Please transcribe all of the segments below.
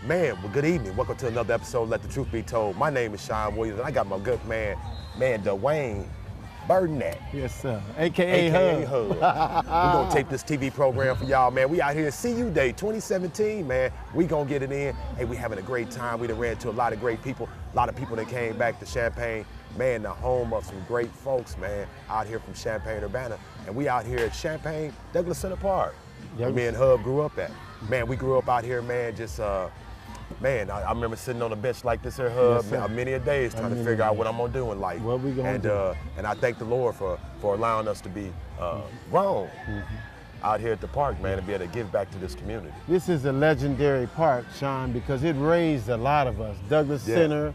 Man, well, good evening. Welcome to another episode, Let the Truth Be Told. My name is Seon Williams, and I got my good man, Dwayne Burnett. Yes, sir. AKA Hub. We're going to tape this TV program for y'all, man. We out here, CU Day 2017, man. We going to get it in. Hey, we having a great time. We done ran into a lot of great people, a lot of people that came back to Champaign. Man, the home of some great folks, man, out here from Champaign-Urbana. And we out here at Champaign, Douglas Center Park, where me and Hub grew up at. Man, we grew up out here, man, just, man, I remember sitting on a bench like this here, Hub, many a days trying to figure out what I'm gonna do in life. What we gonna do? And I thank the Lord for allowing us to be grown out here at the park, man, and be able to give back to this community. This is a legendary park, Sean, because it raised a lot of us. Douglas Center,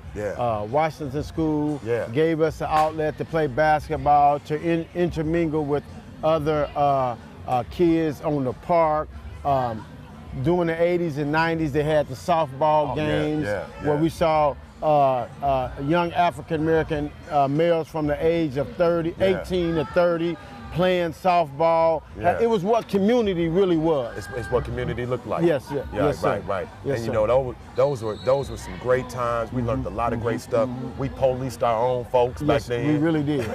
Washington School, gave us an outlet to play basketball, to intermingle with other kids on the park. During the 80s and 90s, they had the softball games where we saw young African-American males from the age of 18 to 30 playing softball. It was what community really was. It's what community looked like. Yes, right. Yes, and you know, those were some great times. We learned a lot of great stuff. We policed our own folks back then. We really did.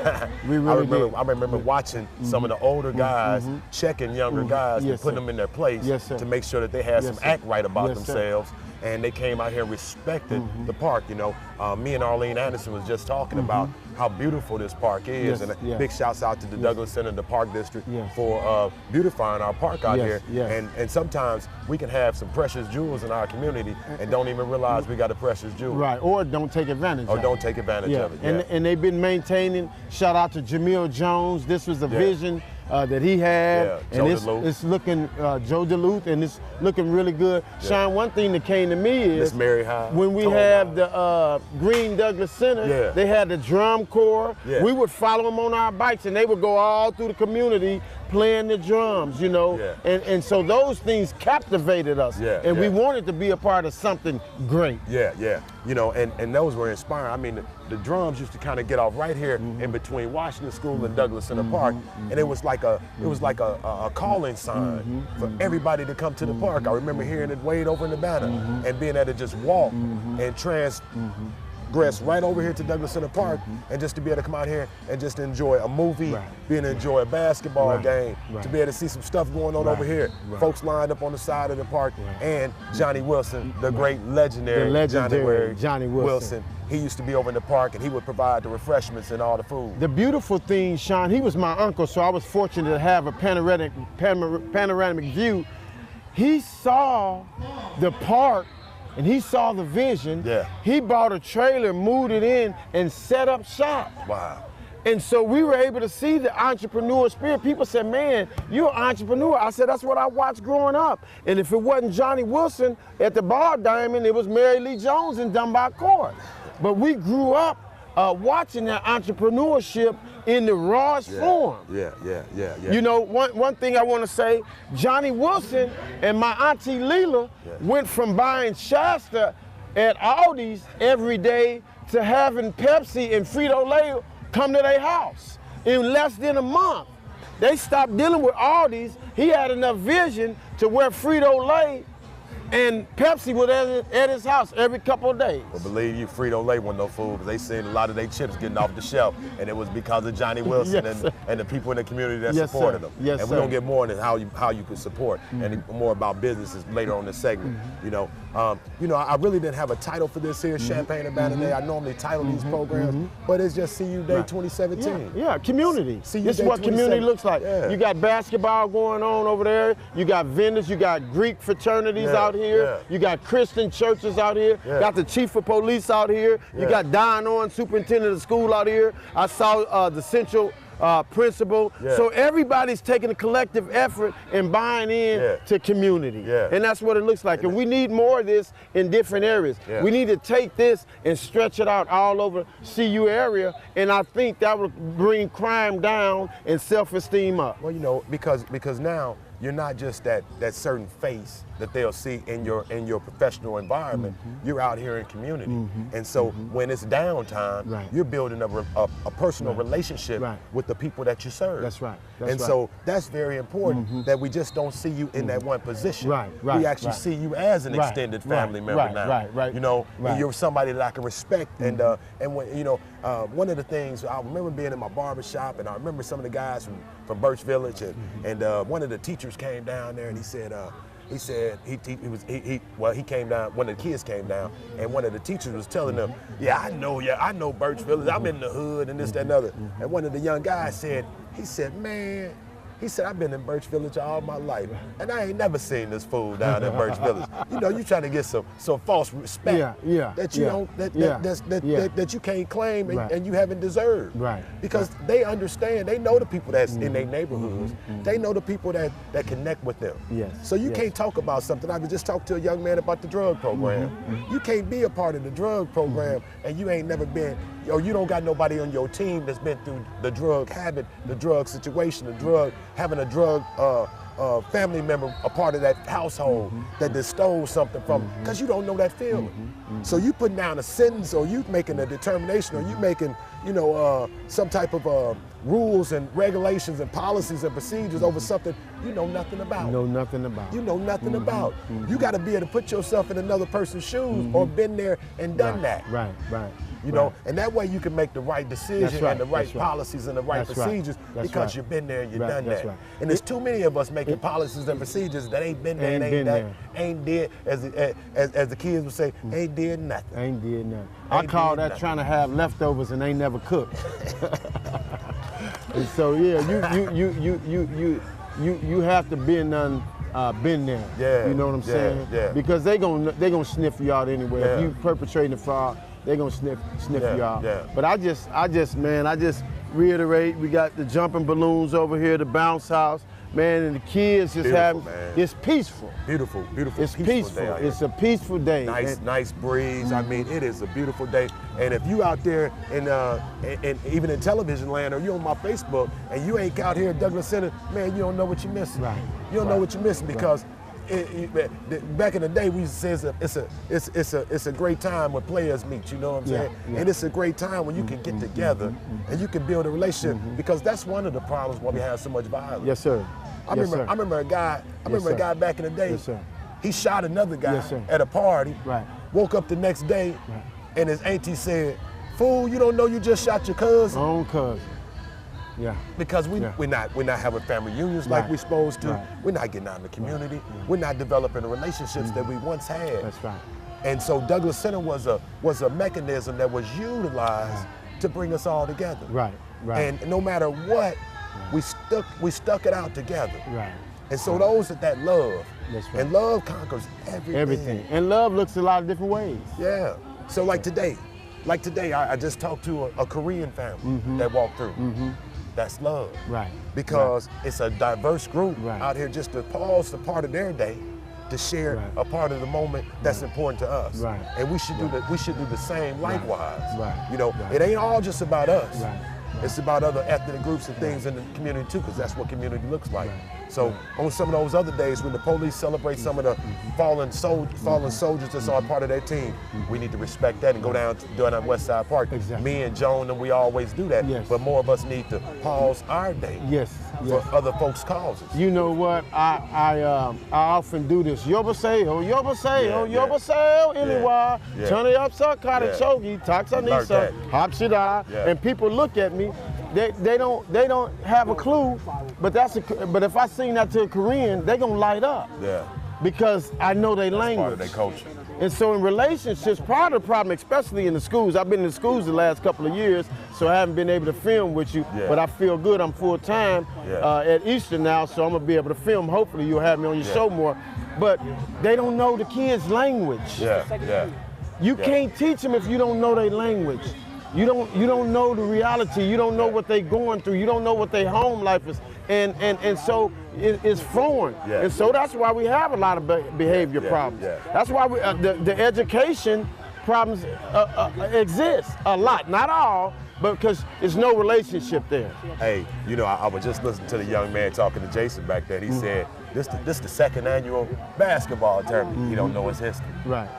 We really did. I remember watching some of the older guys checking younger guys and putting them in their place to make sure that they had some act right about themselves. And they came out here and respected the park. You know, me and Arlene Anderson was just talking about how beautiful this park is, and big shouts out to the Douglas Center, the Park District, for beautifying our park out here. And sometimes we can have some precious jewels in our community and don't even realize we got a precious jewel. Right, or don't take advantage of it. Or don't take advantage of it. And they've been maintaining, shout out to Jamil Jones, this was a vision that he had, and it's looking, Joe Duluth, and it's looking really good. Sean, one thing that came to me is when we have the Green Douglas Center, they had the drum corps. We would follow them on our bikes, and they would go all through the community playing the drums, you know, and so those things captivated us, and we wanted to be a part of something great. You know, and those were inspiring. I mean, the drums used to kind of get off right here in between Washington School and Douglas Center Park, and it was like a calling sign for everybody to come to the park. I remember hearing it way over in Urbana and being able to just walk and transgress right over here to Douglas Center Park, and just to be able to come out here and just enjoy a movie, be able to enjoy a basketball game, to be able to see some stuff going on over here. Folks lined up on the side of the park, and Johnny Wilson, the great legendary Johnny Wilson. He used to be over in the park, and he would provide the refreshments and all the food. The beautiful thing, Sean, he was my uncle, so I was fortunate to have a panoramic view. He saw the park, and he saw the vision. He bought a trailer, moved it in, and set up shop. Wow. And so we were able to see the entrepreneur spirit. People said, man, you're an entrepreneur. I said, that's what I watched growing up. And if it wasn't Johnny Wilson at the Bar Diamond, it was Mary Lee Jones in Dunbar Court. But we grew up watching that entrepreneurship in the rawest form. You know, one thing I want to say, Johnny Wilson and my auntie Leela went from buying Shasta at Aldi's every day to having Pepsi and Frito-Lay come to their house in less than a month. They stopped dealing with Aldi's. He had enough vision to where Frito-Lay and Pepsi was at his house every couple of days. Well, believe you, Frito-Lay wasn't no fool, because they seen a lot of their chips getting off the shelf, and it was because of Johnny Wilson and the people in the community that supported them. And we're gonna get more into how you could support and more about businesses later on this segment. You know, I really didn't have a title for this here, Champaign-Urbana Day. I normally title these programs, but it's just CU Day 2017. Community. This is what community looks like. You got basketball going on over there. You got vendors. You got Greek fraternities out here. You got Christian churches out here. Got the chief of police out here. You got Don Owen, superintendent of the school out here. I saw the central principal. So everybody's taking a collective effort and buying in to community. And that's what it looks like. And we need more of this in different areas. We need to take this and stretch it out all over CU area. And I think that would bring crime down and self-esteem up. Well, you know, because now you're not just that certain face that they'll see in your professional environment, you're out here in community. And so when it's downtime, you're building a personal relationship with the people that you serve. That's right. So that's very important that we just don't see you in that one position. We actually see you as an extended family member now. You know, you're somebody that I can respect. And when, you know, one of the things, I remember being in my barber shop, and I remember some of the guys from Birch Village, and one of the teachers came down there, and he came down, one of the kids came down, and one of the teachers was telling them, I know Birch Village, I'm in the hood, and this, that, and other. And one of the young guys said, man, he said, I've been in Birch Village all my life, and I ain't never seen this fool down in Birch Village. You know, you trying to get some false respect that you don't, that you can't claim and you haven't deserved. Because they understand, they know the people that's in their neighborhoods. They know the people that connect with them. So you can't talk about something. I was just talking to a young man about the drug program. You can't be a part of the drug program and you ain't never been, or you don't got nobody on your team that's been through the drug habit, the drug situation, having a drug family member, a part of that household that they stole something from, because you don't know that feeling. So you putting down a sentence, or you making a determination, or you making, you know, some type of rules and regulations and policies and procedures over something you know nothing about. You know nothing about. You got to be able to put yourself in another person's shoes or been there and done that. You know, and that way you can make the right decision and the right policies and the right procedures because you've been there and you've done that. And there's too many of us making policies and procedures that ain't been there and ain't did, as the kids would say, ain't did nothing. I call that trying to have leftovers and ain't never cooked. And so you have to been there. You know what I'm saying? Because they gonna sniff you out anyway. If you perpetrating the fraud, they're gonna sniff you out. But I just reiterate, we got the jumping balloons over here, the bounce house, man, and the kids just it's peaceful. Beautiful. It's peaceful. It's a peaceful day. Nice breeze. I mean, it is a beautiful day. And if you out there and even in television land, or you on my Facebook and you ain't out here at Douglas Center, man, you don't know what you're missing. You don't know what you're missing because back in the day, we used to say it's a great time when players meet. You know what I'm saying? And it's a great time when you can get together and you can build a relationship because that's one of the problems why we have so much violence. Yes, sir. I remember a guy back in the day. He shot another guy at a party. Woke up the next day, and his auntie said, "Fool, you don't know you just shot your cousin." Own cousin. Because we're not having family reunions like we're supposed to. We're not getting out in the community. We're not developing the relationships that we once had. That's right. And so Douglas Center was a mechanism that was utilized to bring us all together. And no matter what, we stuck it out together. And so those that love, and love conquers everything. And love looks a lot of different ways. So like today, I just talked to a Korean family that walked through. That's love. Because it's a diverse group out here just to pause a part of their day to share a part of the moment that's important to us. And we should do the same likewise. You know, it ain't all just about us. It's about other ethnic groups and things in the community too, because that's what community looks like. So on some of those other days when the police celebrate some of the fallen soldiers that's all part of their team, we need to respect that and go down to West Side Park. Me and Joan, and we always do that, but more of us need to pause our day for other folks' causes. You know what, I often do this. Yobaseo, Iliwa, Chani Upsa, Kata Chogi, Taksanisa, Hapsida, and people look at me. They don't have a clue, but if I sing that to a Korean, they gonna light up. Because I know their language. Part of their culture. And so in relationships, part of the problem, especially in the schools, I've been in the schools the last couple of years, so I haven't been able to film with you, but I feel good. I'm full time at Eastern now, so I'm gonna be able to film. Hopefully you'll have me on your show more. But they don't know the kids' language. You can't teach them if you don't know their language. You don't know the reality. You don't know what they're going through. You don't know what their home life is, and so it's foreign. And so that's why we have a lot of behavior problems. That's why the education problems exist a lot, not all, but because there's no relationship there. Hey, you know, I was just listening to the young man talking to Jason back there. He said this the second annual basketball tournament. He don't know his history. Right.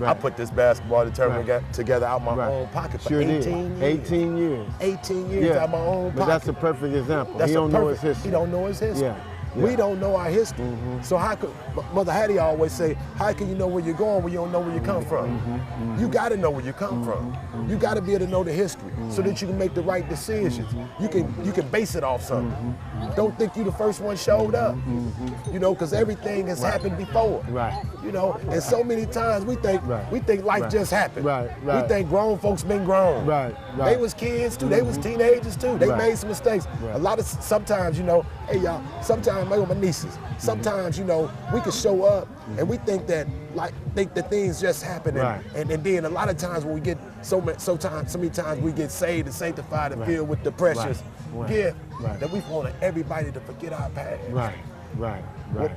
I put this basketball tournament together out my own pocket for 18 years. 18 years. 18 years out my own pocket. But that's a perfect example. He don't know his history. He don't know his history. Yeah. We don't know our history. So how could, Mother Hattie always say, how can you know where you're going when you don't know where you come from? You gotta know where you come from. You gotta be able to know the history so that you can make the right decisions. You can base it off something. Don't think you the first one showed up. You know, because everything has happened before. Right. You know, and so many times we think life just happened. We think grown folks been grown. They was kids too, they was teenagers too. They made some mistakes. A lot of sometimes, you know, hey y'all, sometimes like with my nieces, sometimes, you know, we can show up and we think that things just happen and then a lot of times when we get so many times we get saved and sanctified and filled with the precious gift that we want everybody to forget our past.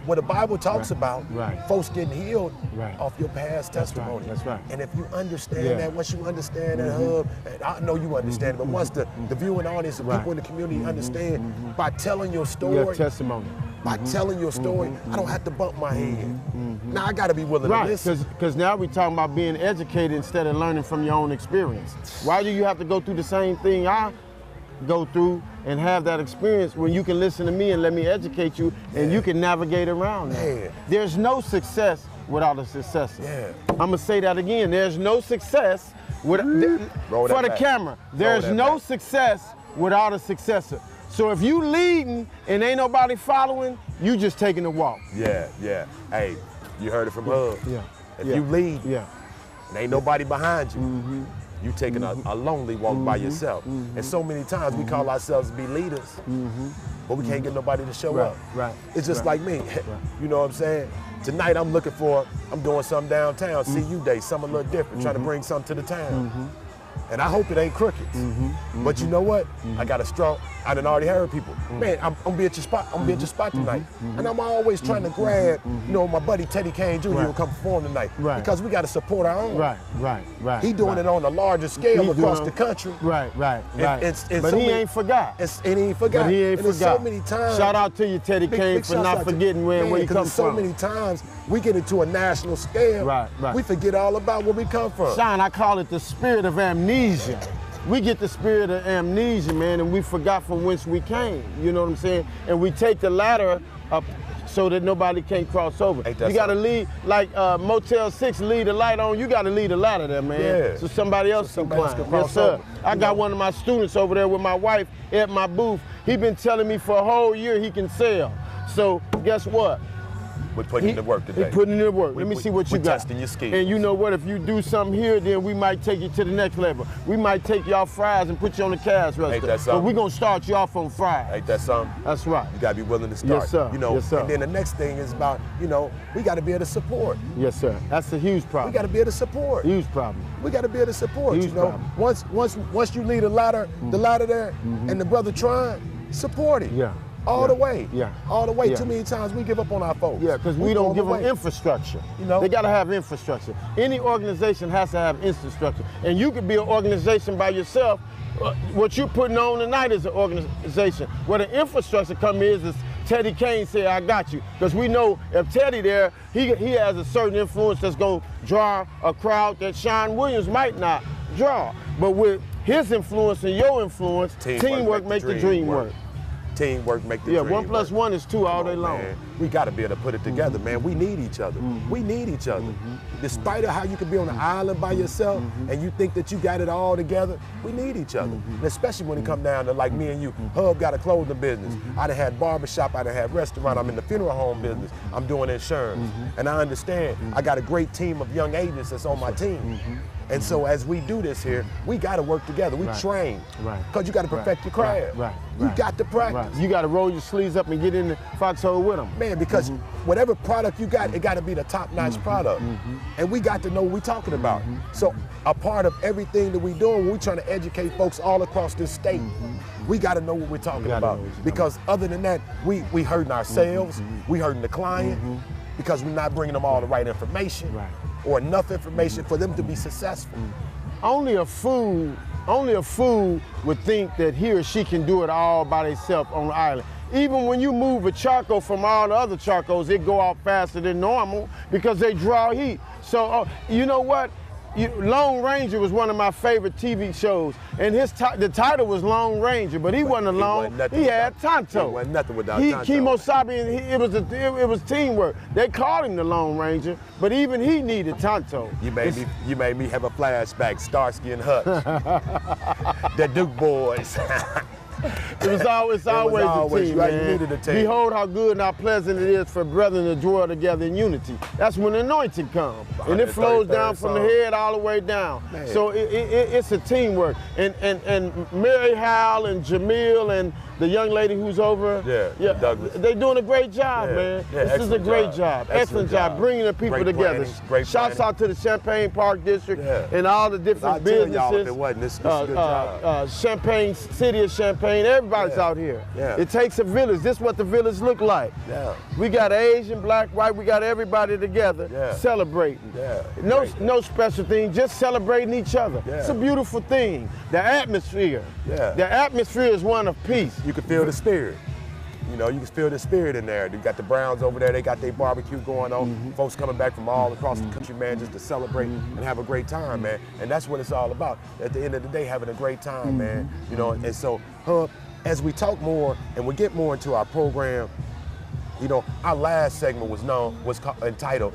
What the Bible talks about, folks getting healed off your past testimony. That's right. And if you understand that, once you understand that, Hub, and I know you understand it, but once the viewing audience and people in the community understand, by telling your story, your testimony. By telling your story, I don't have to bump my head. Now I got to be willing to listen. Because now we're talking about being educated instead of learning from your own experience. Why do you have to go through the same thing I go through and have that experience when you can listen to me and let me educate you and you can navigate around that? There's no success without a successor. I'm gonna say that again. There's no success for the camera. There's no success without a successor. So if you leading and ain't nobody following, you just taking a walk. Hey, you heard it from Hub. If you lead and ain't nobody behind you, you taking a lonely walk by yourself. And so many times we call ourselves to be leaders, but we can't get nobody to show up. It's just like me. You know what I'm saying? Tonight I'm doing something downtown, CU Day, something a little different, trying to bring something to the town. And I hope it ain't crickets. But you know what? I got a strong, I done already heard people, man, I'm gonna be at your spot, tonight. And I'm always trying to grab, you know, my buddy Teddy Kane Jr. will come perform tonight. Because we gotta support our own. He doing it on a larger scale across the country. But he ain't forgot. And he ain't forgot. But he ain't forgot. So many times. Shout out to you, Teddy Kane, for not forgetting where he come from. So many times we get into a national scale, we forget all about where we come from. Sean, I call it the spirit of amnesia. We get the spirit of amnesia, man, and we forgot from whence we came. You know what I'm saying? And we take the ladder up so that nobody can cross over. You gotta leave, like Motel 6, leave the light on, you gotta leave the ladder there, man. So somebody else can climb. Yes, sir. I got one of my students over there with my wife at my booth. He been telling me for a whole year he can sail. So guess what? We're putting in the work today. We're putting in the work. Let me see what you got. Testing your skills. And you know what? If you do something here, then we might take you to the next level. We might take y'all fries and put you on the cash register. Ain't that something? But we're going to start you off on fries. Ain't that something? That's right. You got to be willing to start. Yes, sir. You know, yes, sir. And then the next thing is about, you know, we got to be able to support. Yes, sir. That's a huge problem. We got to be able to support. Huge problem. We got to be able to support. Huge you know, problem. once you leave the ladder there, and the brother trying, support it. All the way. All the way. Too many times we give up on our folks. Because we don't give them infrastructure. You know? They got to have infrastructure. Any organization has to have infrastructure. And you could be an organization by yourself. What you're putting on tonight is an organization. Where the infrastructure come is Teddy Kane said, I got you. Because we know if Teddy there, he has a certain influence that's going to draw a crowd that Seon Williams might not draw. But with his influence and your influence, teamwork make the dream work. Teamwork make the dream 1 + 1 is 2 all day long. Man. We got to be able to put it together, man. We need each other. We need each other. Despite of how you can be on an island by yourself and you think that you got it all together, we need each other. And especially when it come down to like me and you. Hub got a clothing business. I done had barbershop, I done had restaurant, I'm in the funeral home business, I'm doing insurance. And I understand, I got a great team of young agents that's on my team. And so as we do this here, we got to work together. We train. Because you got to perfect your craft. You got to practice. You got to roll your sleeves up and get in the foxhole with them. Man, because whatever product you got, it got to be the top-notch product. And we got to know what we're talking about. So a part of everything that we're doing, we're trying to educate folks all across this state. We got to know what we're talking about. Because other than that, we hurting ourselves, we hurting the client, because we're not bringing them all the right information. Or enough information for them to be successful. Only a fool would think that he or she can do it all by themselves on the island. even when you move a charcoal from all the other charcoals, it go out faster than normal because they draw heat. So you know what? Lone Ranger was one of my favorite TV shows, and the title was Lone Ranger, but he wasn't alone. He had Tonto. He wasn't nothing without Tonto. Kemosabe, and it was teamwork. They called him the Lone Ranger, but even he needed Tonto. You made me have a flashback, Starsky and Hutch, the Duke Boys. It's always a team, right? Man. You needed a team. Behold how good and how pleasant it is for brethren to dwell together in unity. That's when the anointing comes. And it flows down from the head all the way down. Man. So it's a teamwork. And Mary Howell and Jamil and the young lady who's over, Douglas. They're doing a great job, man. This is a great job. Excellent job. Bringing the people together. Shouts out to the Champaign Park District and all the different businesses. Y'all, if it wasn't, this is a good job. Champaign, city of Champaign, everybody's out here. It takes a village. This is what the village look like. We got Asian, black, white, we got everybody together celebrating. No special thing, just celebrating each other. It's a beautiful thing. The atmosphere. The atmosphere is one of peace. You can feel the spirit. You know, you can feel the spirit in there. You got the Browns over there, they got their barbecue going on. Folks coming back from all across the country, man, just to celebrate and have a great time, man. And that's what it's all about. At the end of the day, having a great time, man. You know, and so, as we talk more and we get more into our program, you know, our last segment was entitled,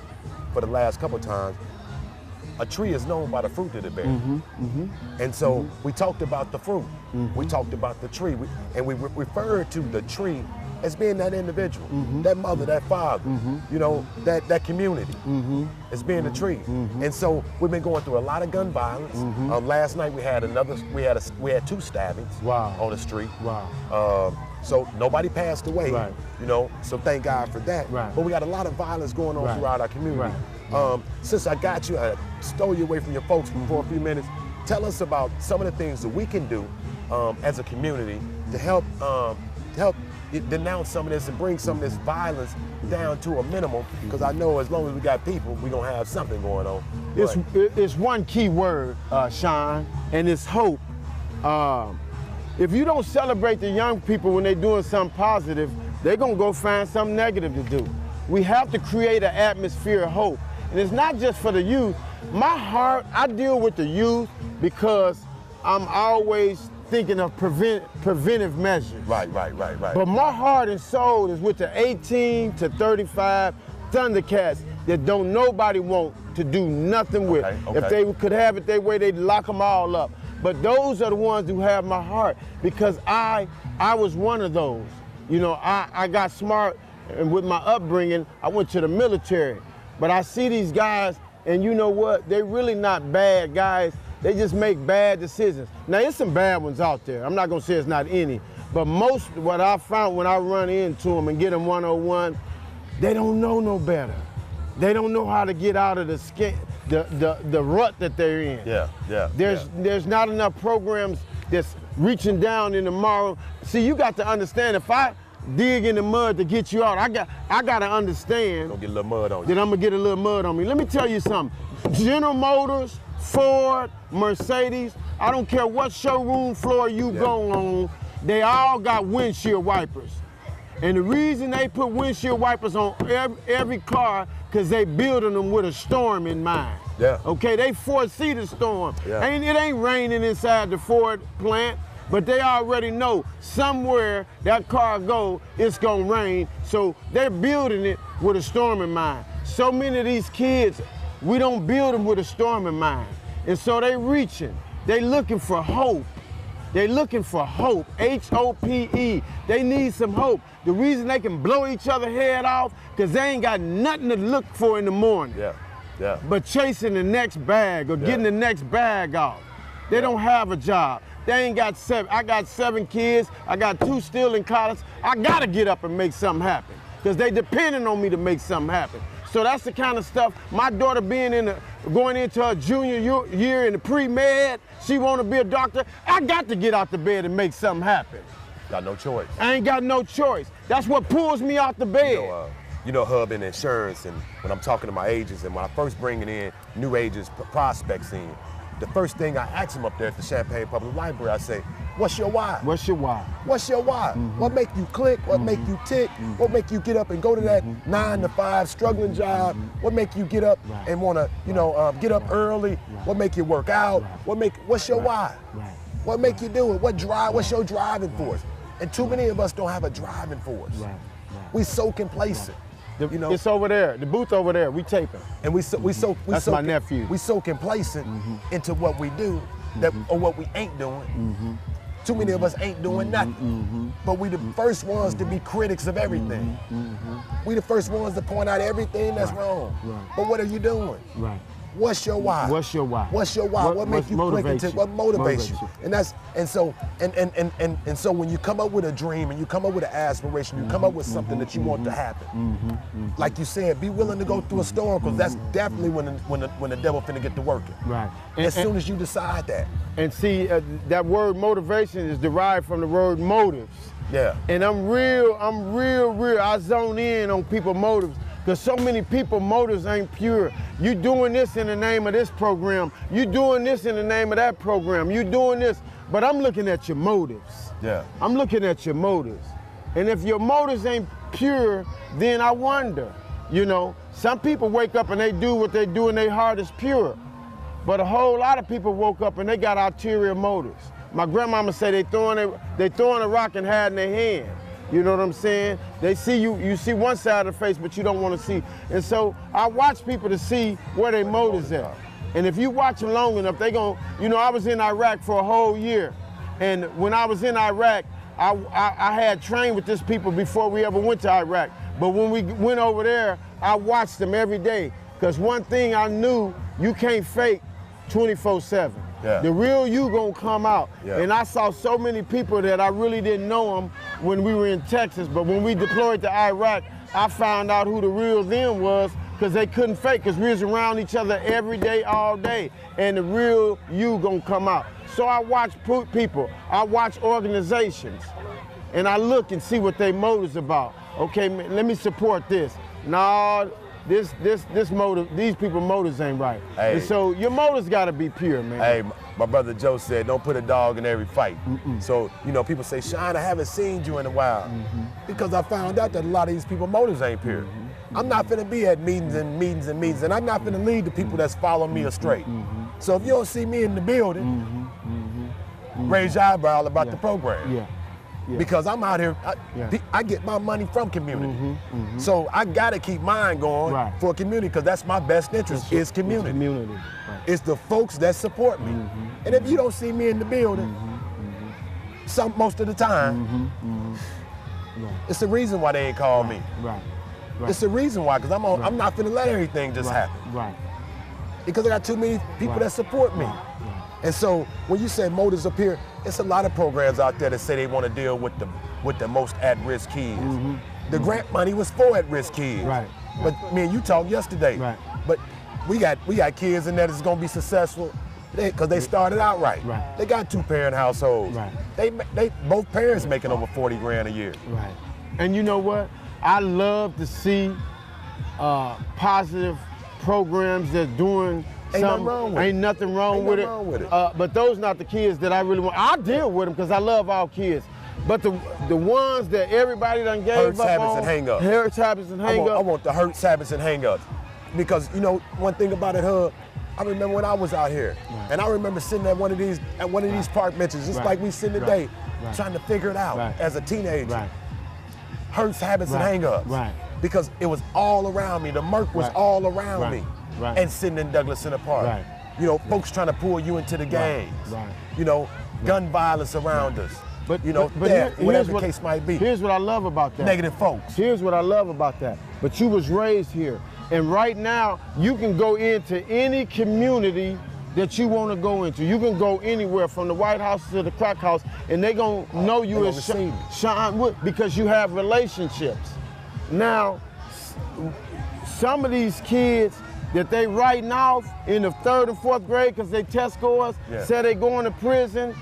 for the last couple of times, a tree is known by the fruit that it bears. And so we talked about the fruit. We talked about the tree. And we referred to the tree as being that individual, that mother, that father, you know, that community as being the tree. And so we've been going through a lot of gun violence. Last night we had two stabbings on the street. So nobody passed away, you know, so thank God for that. But we got a lot of violence going on throughout our community. Since I got you, I stole you away from your folks for a few minutes. Tell us about some of the things that we can do as a community to help denounce some of this and bring some of this violence down to a minimum. Because I know as long as we got people, we're gonna have something going on. It's one key word, Sean, and it's hope. If you don't celebrate the young people when they're doing something positive, they're gonna go find something negative to do. We have to create an atmosphere of hope. And it's not just for the youth. My heart, I deal with the youth because I'm always thinking of preventive measures. Right. But my heart and soul is with the 18 to 35 Thundercats that don't nobody want to do nothing with. If they could have it their way, they'd lock them all up. But those are the ones who have my heart because I was one of those. You know, I got smart, and with my upbringing, I went to the military. But I see these guys, and you know what? They're really not bad guys. They just make bad decisions. Now, there's some bad ones out there. I'm not gonna say it's not any, but most what I found when I run into them and get them 101, they don't know no better. They don't know how to get out of the rut that they're in. There's not enough programs that's reaching down in the moral. See, you got to understand, if I dig in the mud to get you out, I got to understand Gonna get a little mud on you. that I'm gonna get a little mud on me. Let me tell you something. General Motors, Ford, Mercedes, I don't care what showroom floor you go on, they all got windshield wipers. And the reason they put windshield wipers on every car, because they building them with a storm in mind. Okay, they foresee the storm. It ain't raining inside the Ford plant, but they already know somewhere that car go, it's gonna rain. So they're building it with a storm in mind. So many of these kids, we don't build them with a storm in mind. And so they reaching, they looking for hope. They looking for hope, H-O-P-E. They need some hope. The reason they can blow each other head off, because they ain't got nothing to look for in the morning. But chasing the next bag or getting the next bag off. They don't have a job. They ain't got I got 7 kids. I got 2 still in college. I gotta get up and make something happen because they depending on me to make something happen. So that's the kind of stuff. My daughter going into her junior year in the pre-med, she want to be a doctor. I got to get out the bed and make something happen. Got no choice. I ain't got no choice. That's what pulls me out the bed. You know, Hub in insurance, and when I'm talking to my agents, and when I first bringing in new agents, prospects in, the first thing I ask them up there at the Champaign Public Library, I say, what's your why? What's your why? What's your why? What make you click? What make you tick? What make you get up and go to that 9 to 5 struggling job? What make you get up and want to, get up early? What make you work out? What's your why? What make you do it? What's your driving force? And too many of us don't have a driving force. We so complacent. It's over there, the booth over there, we taping. And That's my nephew. We so complacent into what we do or what we ain't doing. Too many of us ain't doing nothing. But we the first ones to be critics of everything. We the first ones to point out everything that's wrong. But what are you doing? What's your why? What's your why? What's your why? What makes you click into what motivates you? And so when you come up with a dream and you come up with an aspiration, you come up with something that you want to happen. Like you said, be willing to go through a storm, because that's definitely when the devil finna get to working. As soon as you decide that. And see, that word motivation is derived from the word motives. Yeah. And I'm real, I zone in on people's motives, because so many people's motives ain't pure. You doing this in the name of this program. You doing this in the name of that program. You doing this, but I'm looking at your motives. Yeah. I'm looking at your motives. And if your motives ain't pure, then I wonder, some people wake up and they do what they do and their heart is pure. But a whole lot of people woke up and they got ulterior motives. My grandmama said they throwing a rock and hiding their hand. You know what I'm saying? They see you see one side of the face, but you don't want to see. And so I watch people to see where their motives at. And if you watch them long enough, they gon', I was in Iraq for a whole year. And when I was in Iraq, I had trained with these people before we ever went to Iraq. But when we went over there, I watched them every day. Because one thing I knew, you can't fake 24/7. Yeah. The real you gonna come out. Yeah. And I saw so many people that I really didn't know them when we were in Texas, but when we deployed to Iraq, I found out who the real them was, because they couldn't fake, because we was around each other every day, all day, and the real you gonna come out. So I watch people, I watch organizations, and I look and see what their motives about. Okay, man, let me support this. No, this motive, these people's motives ain't right. Hey. And so your motives gotta be pure, man. Hey, my brother Joe said, don't put a dog in every fight. So, people say, Sean, I haven't seen you in a while. Because I found out that a lot of these people's motives ain't pure. I'm not finna be at meetings, and I'm not finna lead the people that's following me astray. So if you don't see me in the building, raise your eyebrow about the program. Yeah. Because I'm out here, I get my money from community. So I gotta keep mine going for community, because that's my best interest, is community. It's the folks that support me. And if you don't see me in the building, most of the time, it's the reason why they ain't call me. It's the reason why, because I'm not finna let everything just happen. Because I got too many people that support me. And so when you say motives up here, it's a lot of programs out there that say they want to deal with the most at-risk kids. The grant money was for at-risk kids. But me and you talked yesterday. But we got kids in there that's gonna be successful because they started out right. They got 2-parent households. They both parents making over 40 grand a year. And you know what? I love to see positive programs that's doing Ain't nothing wrong with it. Ain't nothing wrong with it. But those not the kids that I really want. I deal with them because I love all kids. But the ones that everybody done gave Hurts, up habits, on, and hang-ups. Hurts, habits, and hang-ups. I want the hurts, habits, and hang-ups. Because, one thing about it, Hub, I remember when I was out here, and I remember sitting at one of these park benches, just like we sit today, trying to figure it out as a teenager. Hurts, habits, and hang-ups. Because it was all around me. The murk was all around me. And sitting in Douglas Center Park. Folks trying to pull you into the gangs. Gun violence around us. But whatever the case might be. Here's what I love about that. Negative folks. Here's what I love about that. But you was raised here. And right now, you can go into any community that you want to go into. You can go anywhere from the White House to the crack house, and they gonna know you as Sean Wood, because you have relationships. Now, some of these kids that they writing off in the 3rd and 4th grade because they test scores say they going to prison,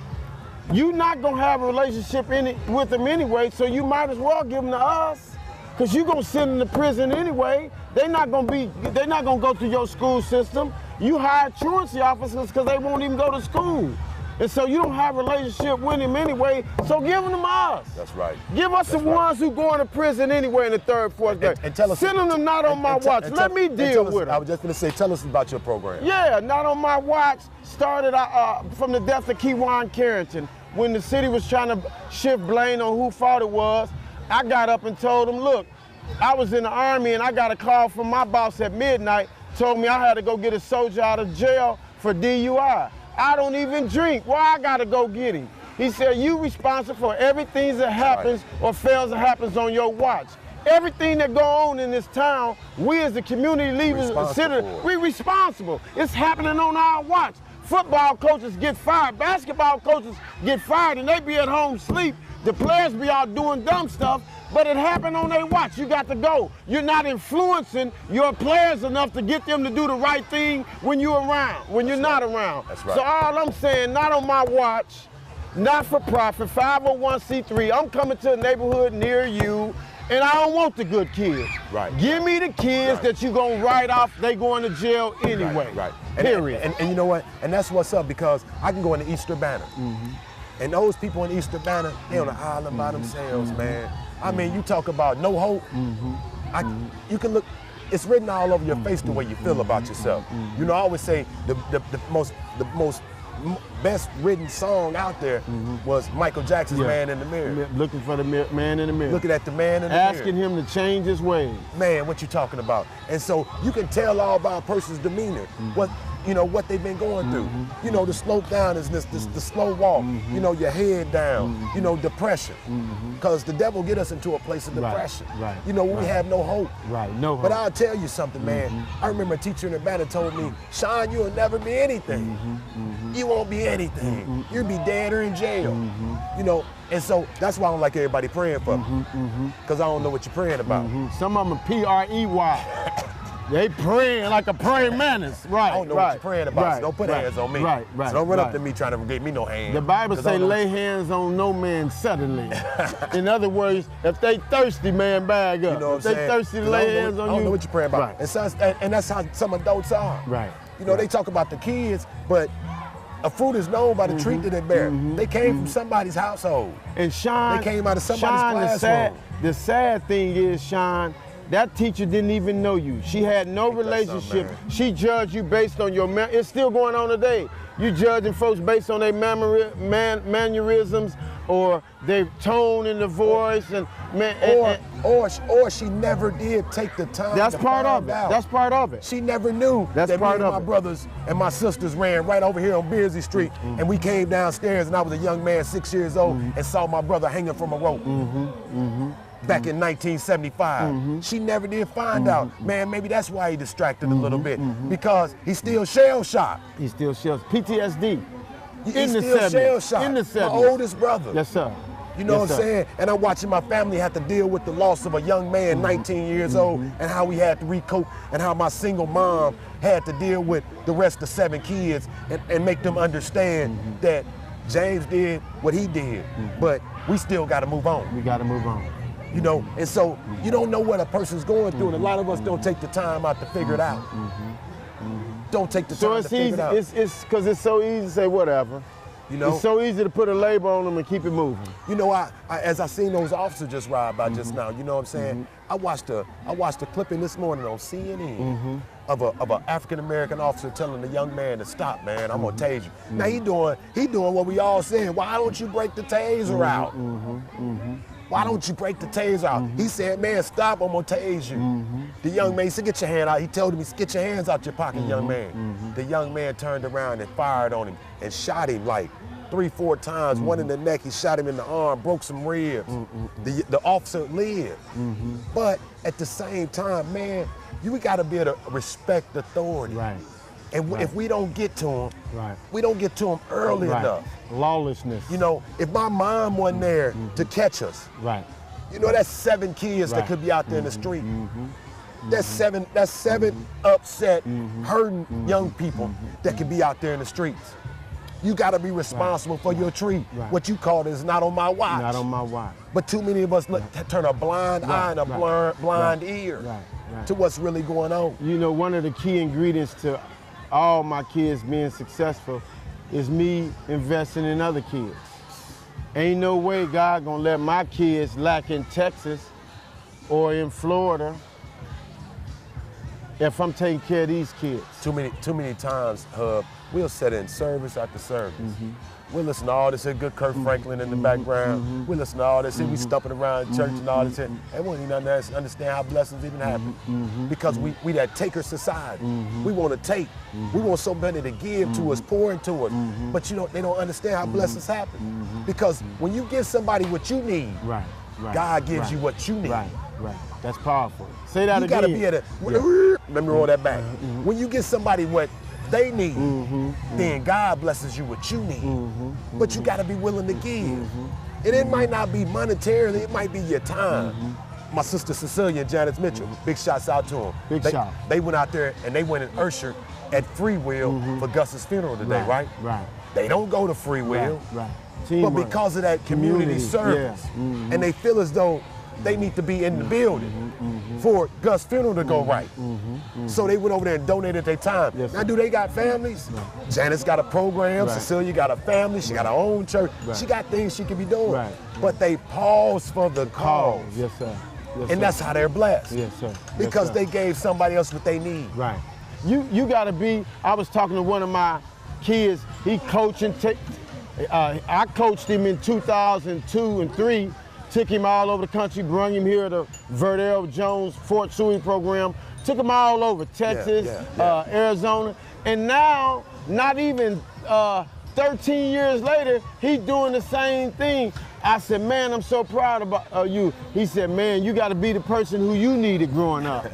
you're not gonna have a relationship with them anyway, so you might as well give them to us, because you're gonna sit in the prison anyway. They're not gonna go through your school system. You hire truancy officers because they won't even go to school. And so you don't have a relationship with him anyway, so give them to us. That's right. Give us the ones who going to prison anyway in the third, fourth grade. And tell us. Send them not on my watch. Let me deal with them. I was just going to say, tell us about your program. Yeah, not on my watch. Started from the death of Kewan Carrington. When the city was trying to shift blame on who fault it was, I got up and told them, look, I was in the Army and I got a call from my boss at midnight, told me I had to go get a soldier out of jail for DUI. I don't even drink. Why I gotta go get him? He said, you responsible for everything that happens or fails that happens on your watch. Everything that go on in this town, we as the community leaders consider, we responsible. It's happening on our watch. Football coaches get fired, basketball coaches get fired, and they be at home sleep. The players be out doing dumb stuff, but it happened on their watch. You got to go. You're not influencing your players enough to get them to do the right thing when you're around, when you're not around. That's right. So all I'm saying, not on my watch, not for profit, 501c3. I'm coming to a neighborhood near you, and I don't want the good kids. Right. Give me the kids that you're going to write off, they going to jail anyway. Right. Period. And you know what? And that's what's up, because I can go into East Urbana. And those people in East Urbana, they on the island by themselves, man. I mean, you talk about no hope. You can look, it's written all over your face the way you feel about yourself. You know, I always say the most best written song out there was Michael Jackson's Man in the Mirror. Looking for the man in the mirror. Looking at the man in the mirror. Asking him to change his ways. Man, what you talking about? And so you can tell all about a person's demeanor, what they've been going through. You know, the slope down is the slow walk. You know, your head down. You know, depression. Because the devil get us into a place of depression. Right. You know, when we have no hope. Right. No hope. But I'll tell you something, man. I remember a teacher in Urbana told me, Sean, you'll never be anything. You won't be anything. You'll be dead or in jail. You know, and so that's why I don't like everybody praying for me. Because I don't know what you're praying about. Some of them are P-R-E-Y. They praying like a praying mantis. Right. I don't know what you're praying about, so don't put hands on me. Right. So don't run up to me trying to get me no hands. The Bible say lay hands on no man suddenly. In other words, if they thirsty, man, bag up. You know what I'm saying? If they thirsty to lay hands on you. I don't know what you're praying about. And that's how some adults are. Right. You know, they talk about the kids, but a fruit is known by the tree that it bears. They came from somebody's household. And Sean, they came out of somebody's classroom. The sad thing is, Sean, that teacher didn't even know you. She had no relationship. She judged you based on your, it's still going on today. You judging folks based on their mannerisms or their tone in the voice, or she never did take the time. That's to part of find it. out. That's part of it. She never knew that me and my brothers and my sisters ran right over here on Beardsley Street, and we came downstairs, and I was a young man, 6 years old, and saw my brother hanging from a rope. Back in 1975. She never did find out. Man, maybe that's why he distracted a little bit, because he's still shell-shocked. He's still PTSD. He's still shell-shocked. In the 70s. My oldest brother. Yes, sir. You know what I'm saying? And I'm watching my family have to deal with the loss of a young man, 19 years old, and how we had to recoup, and how my single mom had to deal with the rest of 7 kids and make them understand that James did what he did, but we still got to move on. We got to move on. You know, and so you don't know what a person's going through, and a lot of us don't take the time out to figure it out. Don't take the time to figure it out. It's because it's so easy to say whatever. You know, it's so easy to put a label on them and keep it moving. You know, as I seen those officers just ride by just now, you know what I'm saying? I watched a clipping this morning on CNN of an African American officer telling a young man to stop, man. I'm gonna tase you. Now he doing what we all saying. Why don't you break the taser out? Why don't you break the taser out? He said, man, stop, I'm gonna tase you. The young man said, get your hand out. He told him, get your hands out your pocket, young man. The young man turned around and fired on him and shot him like 3-4 times, one in the neck, he shot him in the arm, broke some ribs. The officer lived. But at the same time, man, we gotta be able to respect authority. Right. And if we don't get to them, we don't get to them early enough. Lawlessness. You know, if my mom wasn't there to catch us, you know, that's 7 kids that could be out there in the street. That's seven upset, hurting young people that could be out there in the streets. You got to be responsible for your tree. What you call it is not on my watch. Not on my watch. But too many of us turn a blind eye and a blind ear to what's really going on. You know, one of the key ingredients to all my kids being successful is me investing in other kids. Ain't no way God gonna let my kids lack in Texas or in Florida if I'm taking care of these kids. Too many times, Hub, we'll sit in service after service. We'll listen to all this here good Kirk Franklin in the background. We'll listen to all this here, we stumping around church and all this here. And we don't even understand how blessings even happen. Because we that taker society. We want to take. We want somebody to give to us, pour into us. But they don't understand how blessings happen. Because when you give somebody what you need, God gives you what you need. Right. That's powerful. Say that again. You gotta be able to, let me roll that back. When you give somebody what they need, then God blesses you what you need. But you gotta be willing to give. And it might not be monetarily, it might be your time. My sister Cecilia and Janice Mitchell, big shouts out to them. Big shout. They went out there and they went and ushered at Free Will for Gus's funeral today, right? They don't go to Free Will. But because of that community service, and they feel as though they need to be in the building for Gus' funeral to go right. So they went over there and donated their time. Now, do they got families? Janice got a program, Cecilia got a family, she got her own church, she got things she can be doing. But they pause for the cause. Yes, sir. And that's how they're blessed. Yes, sir. Because they gave somebody else what they need. Right. You gotta be, I was talking to one of my kids, he coaching, I coached him in 2002 and 3, took him all over the country, brought him here to Verdell Jones Fort Sewing program, took him all over, Texas, Arizona, and now, not even 13 years later, he's doing the same thing. I said, man, I'm so proud about you. He said, man, you gotta be the person who you needed growing up.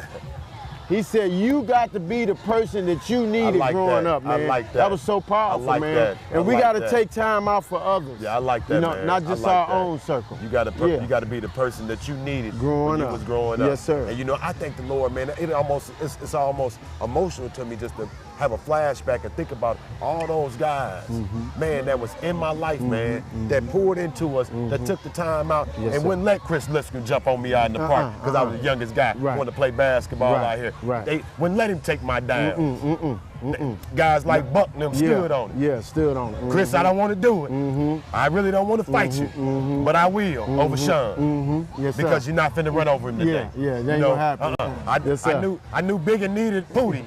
He said, you got to be the person that you needed growing up, man. I like that. That was so powerful, man. And we got to take time out for others. Yeah, I like that, man. Not just our own circle. You got to be the person that you needed growing up. When you was growing up. Yes, sir. And I thank the Lord, man. It's almost emotional to me just to have a flashback and think about all those guys, man, that was in my life, man, that poured into us, that took the time out and wouldn't let Chris Liskell jump on me out in the park because I was the youngest guy, wanted to play basketball out here. They wouldn't let him take my downs. Guys like Buck and them stood on it. Yeah, stood on it. Chris, I don't want to do it. I really don't want to fight you, but I will over Sean. Yes, because you're not finna run over him today. Yeah, that ain't gonna happen. I knew Big and needed Pootie,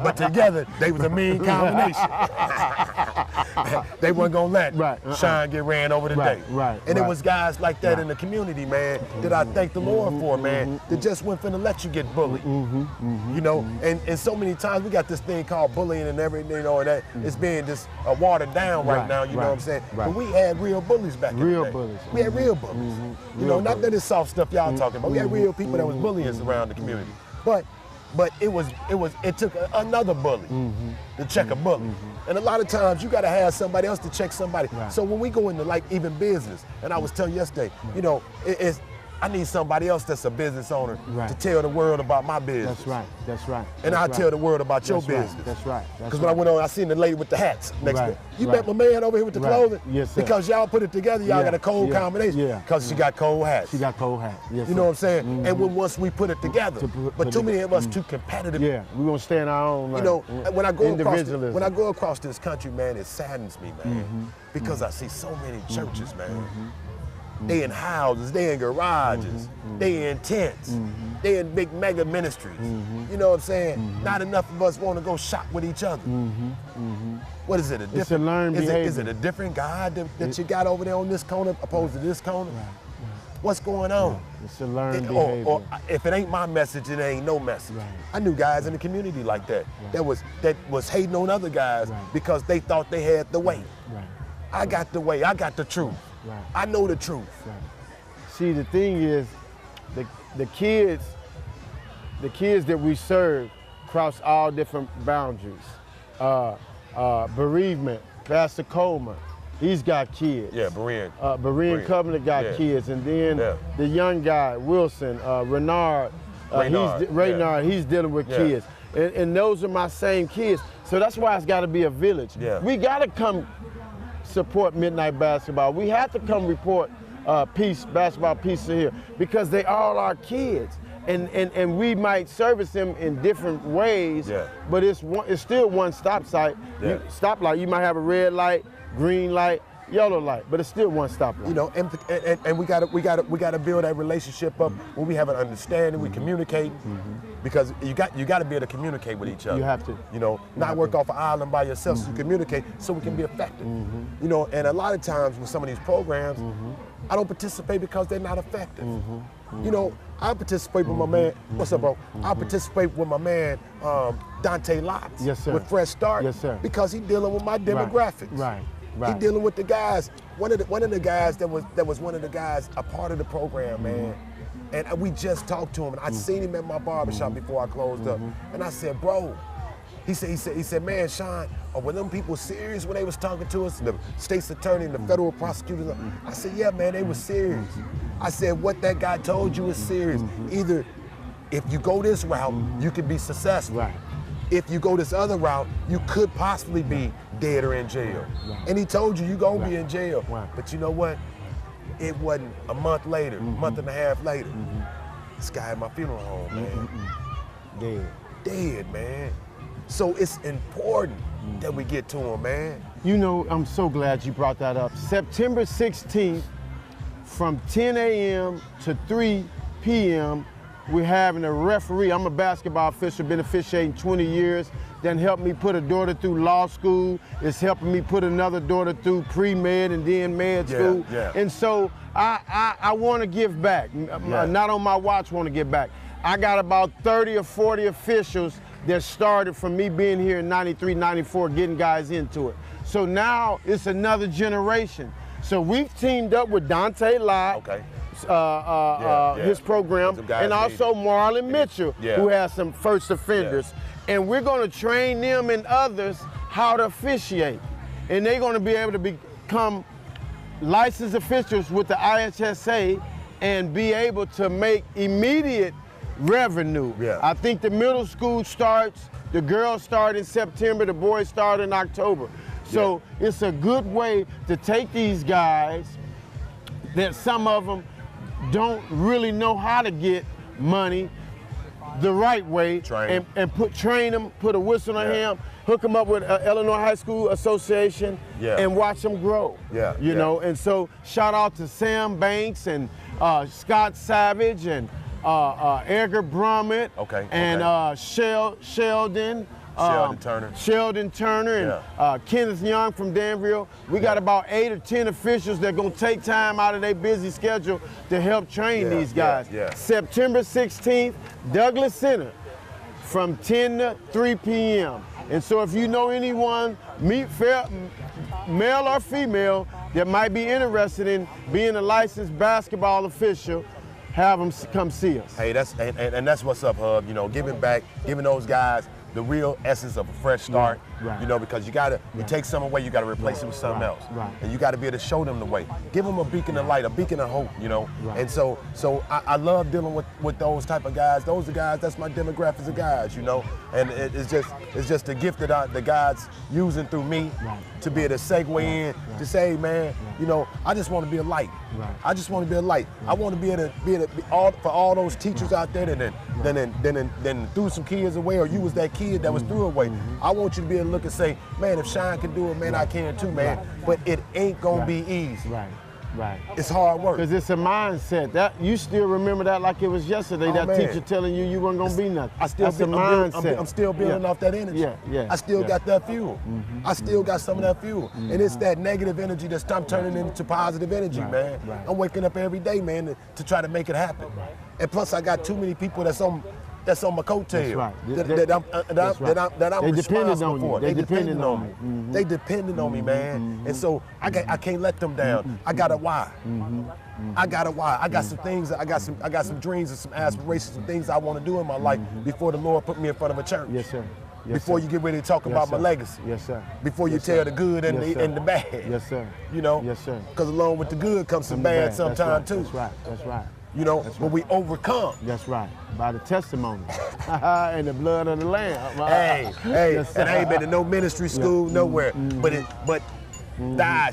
but together they was a mean combination. They wasn't gonna let Sean get ran over today. And it was guys like that in the community, man, that I thank the Lord for, man, that just wasn't finna let you get bullied. And so many times we got this thing called bullying and everything, and that it's being just watered down right now, you know what I'm saying? But we had real bullies back in the day. Bullies. We had real bullies. Not that it's soft stuff y'all talking about. We had real people that was bullying us around the community. But it took another bully to check a bully. And a lot of times you gotta have somebody else to check somebody. So when we go into like even business, and I was telling you yesterday, I need somebody else that's a business owner to tell the world about my business. That's right. And I'll tell the world about your business. That's right. Because when I went on, I seen the lady with the hats next to me. You met my man over here with the clothing? Yes, sir. Because y'all put it together, y'all got a cold combination. Because she got cold hats. She got cold hats. Yes, you know what I'm saying? And once we put it together, but too many of us too competitive. Yeah, we're gonna stay in our own lane. When I go across this country, man, it saddens me, man. Because I see so many churches, man. They in houses, they in garages, they in tents, they in big mega ministries. You know what I'm saying? Not enough of us want to go shop with each other. What is it? It's a learned behavior. Is it a different God that you got over there on this corner opposed to this corner? What's going on? It's a learned behavior. Or if it ain't my message, it ain't no message. I knew guys in the community like that. That was hating on other guys because they thought they had the way. I got the way. I got the truth. I know the truth. See, the thing is, the kids that we serve cross all different boundaries. Bereavement, Pastor Coleman, he's got kids. Yeah, Berean. Berean Covenant got kids, and then the young guy Wilson, Renard, he's dealing with kids, and those are my same kids. So that's why it's got to be a village. We got to come support Midnight Basketball. We have to come report basketball pieces here because they all are kids. and we might service them in different ways, but it's still one stop site. Yeah. Stoplight, you might have a red light, green light, yellow light, but it's still one stoplight. You know, and we gotta build that relationship up where we have an understanding, we communicate, because you got to be able to communicate with each other. You have to. You know, not work off an island by yourself, so you communicate, so we can be effective. You know, and a lot of times with some of these programs, I don't participate because they're not effective. You know, I participate with my man. What's up, bro? I participate with my man Dante Lotz. Yes, sir. With Fresh Start. Yes, sir. Because he's dealing with my demographics. Right. He dealing with the guys. One of the guys that was one of the guys a part of the program, man. And we just talked to him, and I seen him at my barbershop before I closed up. And I said, bro, he said, man, Sean, were them people serious when they was talking to us, the state's attorney and the federal prosecutors? I said, yeah, man, they were serious. I said, what that guy told you is serious. Either if you go this route, you could be successful. Right. If you go this other route, you could possibly be dead or in jail. Right. And he told you gonna be in jail. Right. But you know what? It wasn't a month later, month and a half later. This guy at my funeral home, man. Dead, man. So it's important that we get to him, man. You know, I'm so glad you brought that up. September 16th, from 10 a.m. to 3 p.m., we're having a referee. I'm a basketball official, been officiating 20 years. Then helped me put a daughter through law school. It's helping me put another daughter through pre-med and then med school. And so I want to give back. Not on my watch, want to give back. I got about 30 or 40 officials that started from me being here in 93, 94, getting guys into it. So now it's another generation. So we've teamed up with Dante Lott, his program, and also Marlon Mitchell, who has some first offenders. And we're going to train them and others how to officiate. And they're going to be able to become licensed officials with the IHSA and be able to make immediate revenue. I think the middle school starts, the girls start in September, the boys start in October. So it's a good way to take these guys that some of them don't really know how to get money the right way, and train them, put a whistle on him, hook them up with Illinois High School Association, and watch them grow. You know, and so shout out to Sam Banks and Scott Savage and Edgar Brummett and Sheldon Turner and Kenneth Young from Danville. We got about 8 or 10 officials that are gonna take time out of their busy schedule to help train these guys. September 16th, Douglas Center, from 10 to 3 p.m. And so if you know anyone, male or female, that might be interested in being a licensed basketball official, have them come see us. Hey, that's what's up, Hub. You know, giving back, giving those guys the real essence of a fresh start. You know, because you take something away, you gotta replace it with something else. And you gotta be able to show them the way. Give them a beacon of light, a beacon of hope, you know. And so I love dealing with those type of guys. Those are guys, that's my demographics of guys, you know. And it's just the gift that the God's using through me to be able to segue in, to say, hey, man, you know, I just want to be a light. I just want to be a light. I want to be able to be for all those teachers out there that then threw some kids away, or you was that kid that was threw away. I want you to be able to look and say, man, if Sean can do it, man, I can too, man. But it ain't gonna be easy. It's hard work. Because it's a mindset. That you still remember that like it was yesterday. Teacher telling you weren't gonna be nothing. That's a mindset. I'm still building off that energy. I still got that fuel. I still got some of that fuel. And it's that negative energy that's turning into positive energy, man. I'm waking up every day, man, to try to make it happen. And plus, I got too many people that's on my coattail. That I'm responsible for. They depending on me. They depending on me, man. And so I can't let them down. I got a why. I got a why. I got some things. I got some dreams and some aspirations, some things I want to do in my life before the Lord put me in front of a church. Before you get ready to talk about my legacy. Before you tell the good and the bad. You know. Because along with the good comes some bad sometimes too. That's right. You know, but we overcome. That's right. By the testimony and the blood of the Lamb. Hey, and I ain't been to no ministry school, nowhere. But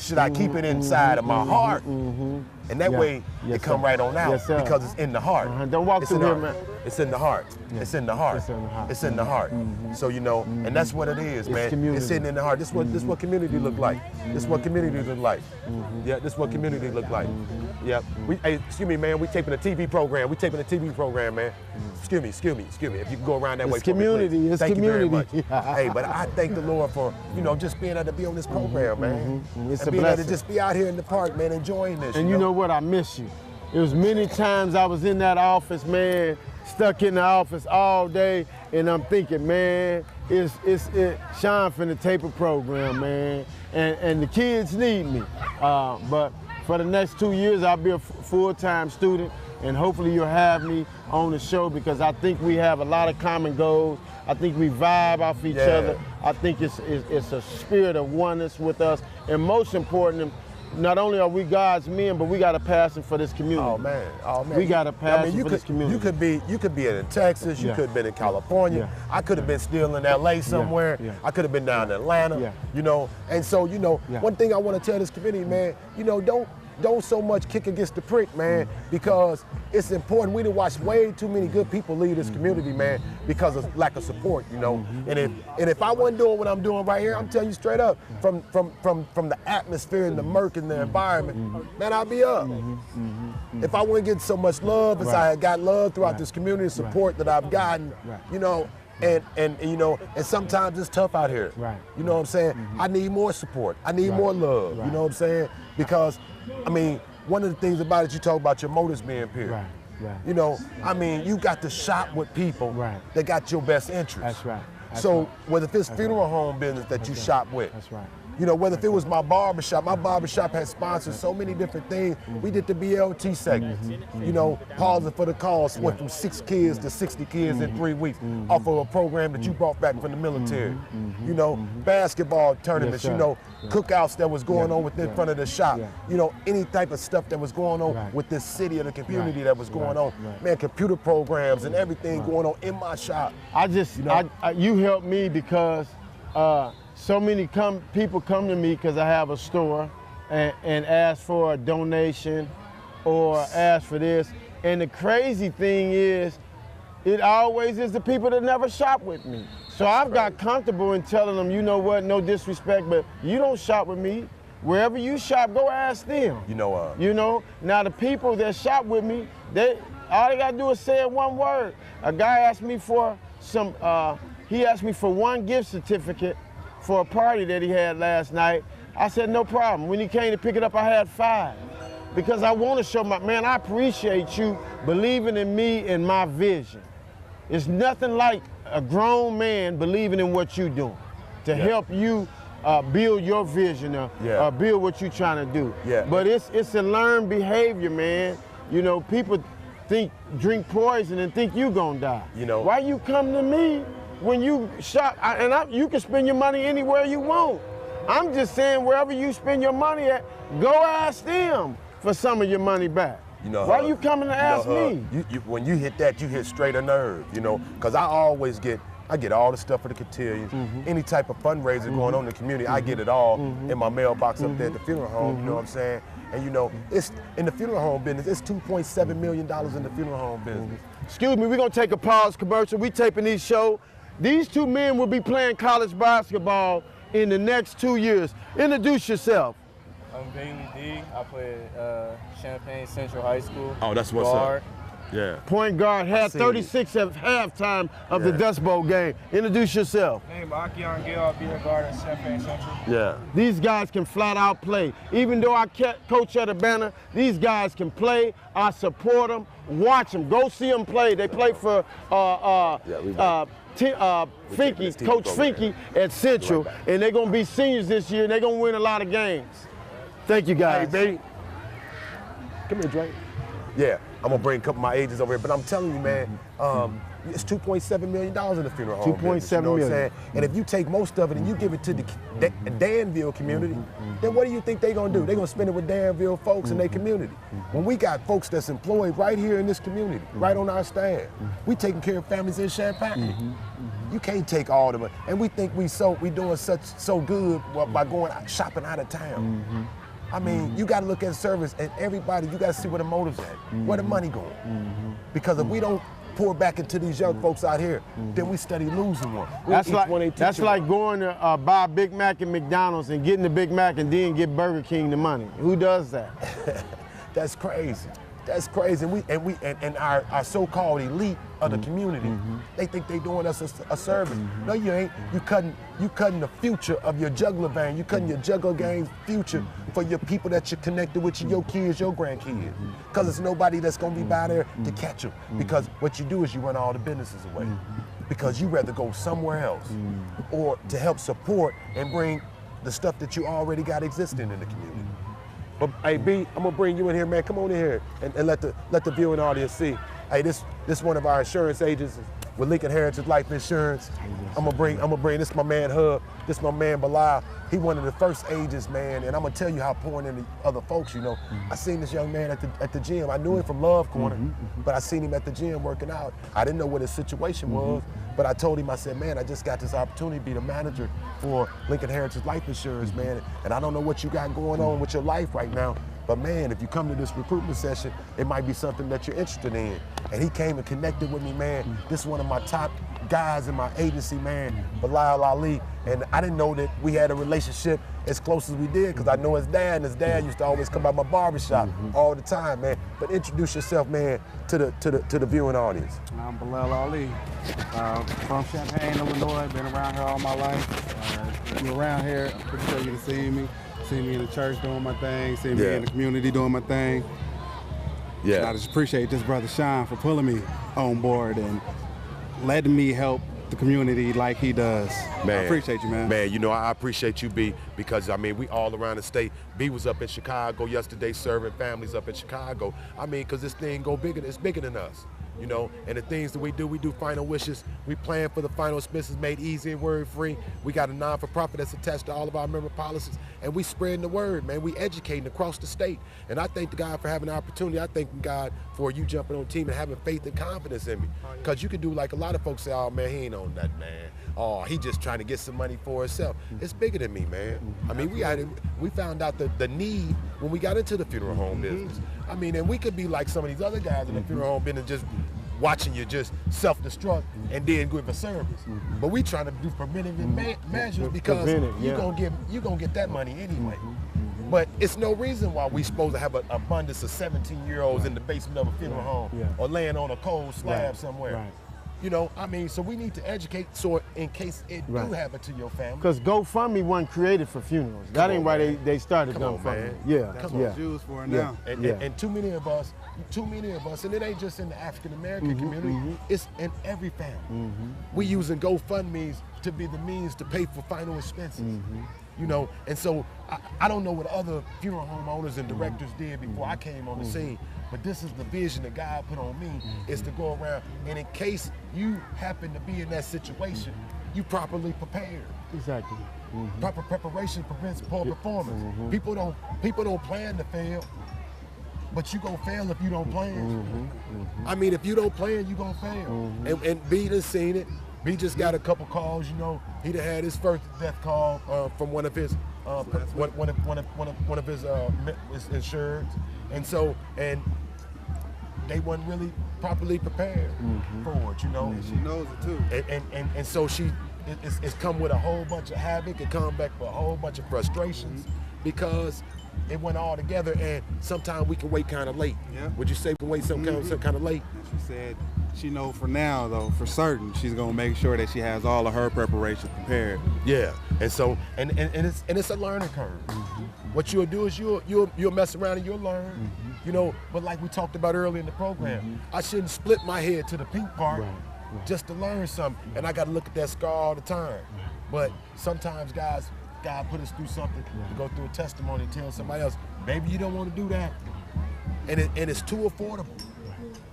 should I keep it inside of my heart? And that way, it come right on out because it's in the heart. Don't walk through here, man. It's in the heart. Yeah. It's in the heart. It's in the heart. It's in the heart. So you know, and that's what it is, man. community. It's sitting in the heart. This what community look like. This what community look like. Yeah, this what community look like. Yeah. Hey, excuse me, man. We taping a TV program. We taping a TV program, man. Excuse me. If you can go around that way. It's community. Me, it's thank community. you very much. Hey, but I thank the Lord for just being able to be on this program, man. It's and a being blessing. able to just be out here in the park, man, enjoying this. And you know what? I miss you. It was many times I was in that office, man, stuck in the office all day, and I'm thinking, man, Sean finna tape a program, man, and the kids need me. But for the next 2 years, I'll be a full-time student, and hopefully you'll have me on the show because I think we have a lot of common goals. I think we vibe off each other. I think it's a spirit of oneness with us, and most important, not only are we God's men, but we got a passion for this community. Oh man. We got a passion for this community. You could be in Texas. You could have been in California. I could have been still in LA somewhere. I could have been down in Atlanta. You know. And so one thing I want to tell this community, man. Don't so much kick against the prick, man, because it's important. We done watched way too many good people leave this community, man, because of lack of support, And if I wasn't doing what I'm doing right here, I'm telling you straight up, from the atmosphere and the murk and the environment, man, I'll be up. If I wouldn't get so much love as I got love throughout this community support that I've gotten, and sometimes it's tough out here. You know what I'm saying? I need more support. I need more love. You know what I'm saying? Because one of the things about it, you talk about your motives being pure. You got to shop with people that got your best interests. That's right. So whether if it's funeral home business that you shop with, whether if it was my barbershop has sponsored so many different things. We did the BLT segments, pausing for the cause, went from 6 kids to 60 kids in 3 weeks off of a program that you brought back from the military. Basketball tournaments, cookouts that was going on within front of the shop, any type of stuff that was going on with this city or the community that was going on. Man, computer programs and everything going on in my shop. You helped me because so many people come to me because I have a store and ask for a donation or ask for this. And the crazy thing is, it always is the people that never shop with me. So I've got comfortable in telling them, you know what, no disrespect, but you don't shop with me. Wherever you shop, go ask them. Now the people that shop with me, all they gotta do is say one word. A guy asked me for he asked me for 1 gift certificate for a party that he had last night. I said, no problem. When he came to pick it up, I had 5. Because I want to show I appreciate you believing in me and my vision. It's nothing like a grown man believing in what you're doing to help you build your vision or build what you're trying to do. But it's a learned behavior, man. People drink poison and think you gonna die. Why you come to me when you shop? You can spend your money anywhere you want. I'm just saying, wherever you spend your money at, go ask them for some of your money back. Why you coming to ask me? When you hit that, you hit straight a nerve, because I always get all the stuff for the cotillions, any type of fundraiser going on in the community, I get it all in my mailbox up there at the funeral home, you know what I'm saying? And it's in the funeral home business, it's $2.7 million in the funeral home business. Excuse me, we're gonna take a pause commercial. We taping these shows. These 2 men will be playing college basketball in the next 2 years. Introduce yourself. I'm Bailey D. I play at Champaign Central High School. Oh, that's what's up. Yeah. Point guard, had 36 at halftime of the Dust Bowl game. Introduce yourself. My name is Akion Gill. I'll be a guard at Champaign Central. Yeah. These guys can flat out play. Even though I coach at Urbana, these guys can play. I support them. Watch them. Go see them play. They play for Finke, Coach Finke at Central, and they're gonna be seniors this year, and they're gonna win a lot of games. Thank you, guys. Hey, baby. Come here, Drake. Yeah, I'm gonna bring a couple of my agents over here, but I'm telling you, man, it's $2.7 million in the funeral home. $2.7 million. And if you take most of it and you give it to the Danville community, then what do you think they're gonna do? They're gonna spend it with Danville folks in their community. When we got folks that's employed right here in this community, right on our stand, we taking care of families in Champaign. You can't take all the money, and we think we doing so good by going shopping out of town. You got to look at service, and everybody, you got to see where the motive's at, where the money going. Because if we don't pour back into these young folks out here, then we study losing one. That's like going to buy a Big Mac at McDonald's and getting the Big Mac and then give Burger King the money. Who does that? That's crazy. That's crazy. And our so-called elite of the community, they think they doing us a service. No, you ain't. You cutting the future of your juggler vein. You cutting your juggler game future for your people that you're connected with, your kids, your grandkids. Because there's nobody that's gonna be by there to catch them. Because what you do is you run all the businesses away. Because you rather go somewhere else or to help support and bring the stuff that you already got existing in the community. But hey, B, I'm gonna bring you in here, man. Come on in here and let the viewing audience see. Hey, this one of our insurance agents with Lincoln Heritage Life Insurance. I'm gonna bring this my man Hub, this my man Bilal. He one of the first agents, man, and I'm gonna tell you how pouring into other folks, you know. I seen this young man at the gym. I knew him from Love Corner, but I seen him at the gym working out. I didn't know what his situation was, but I told him, I said, man, I just got this opportunity to be the manager for Lincoln Heritage Life Insurance, man, and I don't know what you got going on with your life right now, but man, if you come to this recruitment session, it might be something that you're interested in. And he came and connected with me, man. This is one of my top guys in my agency, man, Bilal Ali. And I didn't know that we had a relationship as close as we did, because I know his dad, and his dad used to always come by my barbershop all the time, man. But introduce yourself, man, to the viewing audience. I'm Bilal Ali, from Champaign, Illinois. Been around here all my life. I'm around here. I'm pretty sure you can see me. See me in the church doing my thing. See me in the community doing my thing. Yeah. And I just appreciate this brother Sean for pulling me on board and letting me help the community like he does. Man, I appreciate you, man. Man, you know, I appreciate you, B, because, I mean, we all around the state. B was up in Chicago yesterday serving families up in Chicago. I mean, because this thing it's bigger than us. You know, and the things that we do final wishes. We plan for the final expenses made easy and worry-free. We got a non-for-profit that's attached to all of our member policies, and we spreading the word, man. We educating across the state. And I thank God for having the opportunity. I thank God for you jumping on team and having faith and confidence in me. Because you can do like a lot of folks say, oh, man, he ain't on that, man. Oh, he just trying to get some money for himself. It's bigger than me, man. I mean, we found out the need when we got into the funeral home business. I mean, and we could be like some of these other guys in the funeral home business, just watching you just self-destruct and then give a service. But we trying to do preventative measures because you're gonna get that money anyway. But it's no reason why we supposed to have an abundance of 17-year-olds in the basement of a funeral home or laying on a cold slab somewhere. You know, I mean, so we need to educate so in case it do happen to your family. Because GoFundMe wasn't created for funerals. That ain't why they started GoFundMe. That's what Jews for now. And too many of us, and it ain't just in the African-American community, it's in every family. We using GoFundMes to be the means to pay for final expenses. You know, and so I don't know what other funeral home owners and directors did before I came on the scene, but this is the vision that God put on me, is to go around, and in case you happen to be in that situation, you properly prepared. Exactly. Proper preparation prevents poor performance. People don't plan to fail, but you gonna fail if you don't plan. I mean, if you don't plan, you gonna fail. And B done seen it. B just got a couple calls, you know. He done had his first death call from one of his his insureds, and they wasn't really properly prepared for it, you know. And she knows it too. And so it's come with a whole bunch of havoc. It come back with a whole bunch of frustrations because it went all together, and sometimes we can wait kind of late. Would you say we can wait some kind of late? And she said she know for now, though, for certain, she's gonna make sure that she has all of her preparation prepared. Yeah, and so and it's a learning curve. What you'll do is you'll mess around and you'll learn. You know, but like we talked about earlier in the program, I shouldn't split my head to the pink part just to learn something, and I got to look at that scar all the time. But sometimes God put us through something to go through a testimony and tell somebody else, maybe you don't want to do that. And it's too affordable